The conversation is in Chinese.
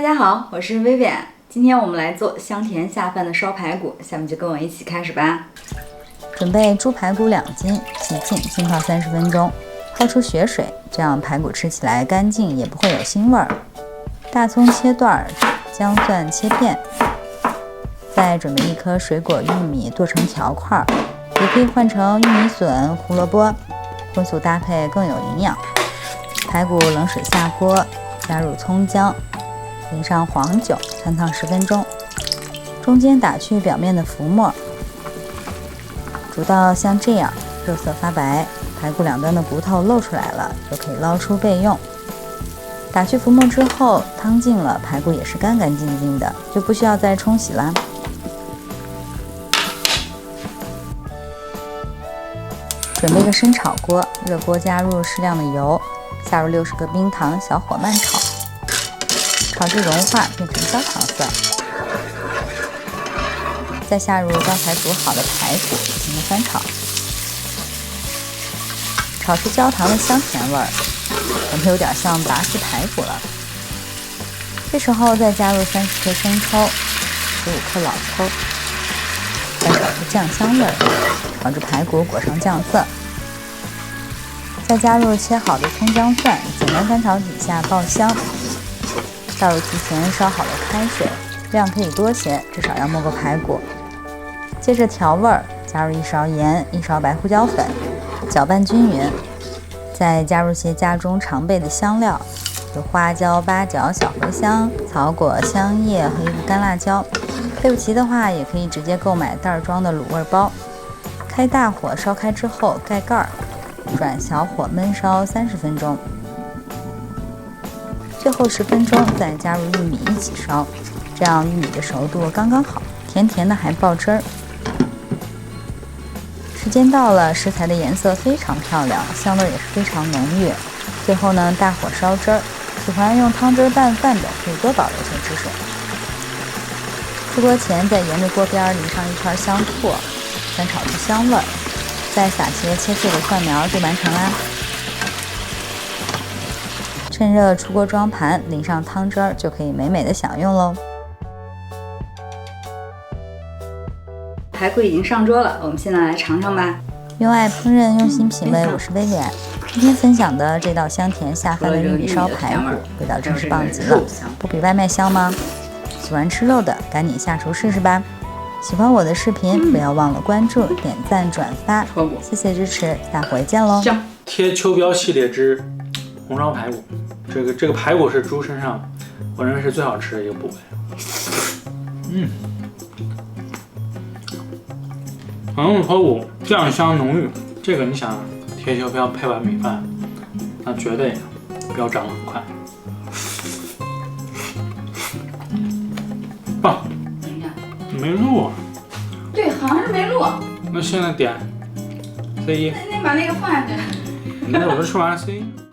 家好，我是薇薇安，今天我们来做香甜下饭的烧排骨，下面就跟我一起开始吧。准备猪排骨2斤，洗净浸泡30分钟，泡出血水，这样排骨吃起来干净，也不会有腥味儿。大葱切段，姜蒜切片，再准备1颗水果玉米剁成条块，也可以换成玉米笋、胡萝卜，荤素搭配更有营养。排骨冷水下锅，加入葱姜，淋上黄酒，汆烫10分钟，中间打去表面的浮沫，煮到像这样，肉色发白，排骨两端的骨头露出来了，就可以捞出备用。打去浮沫之后，汤净了，排骨也是干干净净的，就不需要再冲洗啦。准备个生炒锅，热锅加入适量的油，下入60个冰糖，小火慢炒，炒至融化变成焦糖色。再下入刚才煮好的排骨，进行翻炒，炒出焦糖的香甜味儿，可能有点像拔丝排骨了。这时候再加入30克生抽，15克老抽，再炒出酱香味儿，炒至排骨裹上酱色。再加入切好的葱姜蒜，简单翻炒几下爆香。倒入提前烧好的开水，量可以多些，至少要没过排骨。接着调味儿，加入1勺盐、1勺白胡椒粉，搅拌均匀。再加入些家中常备的香料，有花椒、八角、小茴香、草果、香叶和1个干辣椒。备不齐的话，也可以直接购买袋装的卤味包。开大火烧开之后盖盖儿，转小火焖烧30分钟。最后10分钟再加入玉米一起烧，这样玉米的熟度刚刚好，甜甜的还爆汁儿。时间到了，食材的颜色非常漂亮，香味也是非常浓郁。最后呢，大火烧汁儿，喜欢用汤汁拌饭的可以多保留些汁水。出锅前在盐的锅边淋上1圈香醋，翻炒出香味儿，再撒些切碎的蒜苗就完成啦。趁热出锅装盘，淋上汤汁儿，就可以美美的享用喽。排骨已经上桌了，我们现在来尝尝吧。用爱烹饪，用心品味，我是薇薇安。今天分享的这道香甜下饭的玉米烧排骨，味道真是棒极了，不比外卖香吗？喜欢吃肉的，赶紧下厨试试吧。喜欢我的视频，不要忘了关注、点赞、转发，谢谢支持，下回见喽。贴秋膘系列之红烧排骨，这个排骨是猪身上我认为是最好吃的一个部位。红烧排骨酱香浓郁，这个你想贴秋膘配碗米饭，那绝对膘长得很快。棒！没录啊？对，好像是没录。那现在点 C1。那你把那个放下去。那我都吃完了 C1。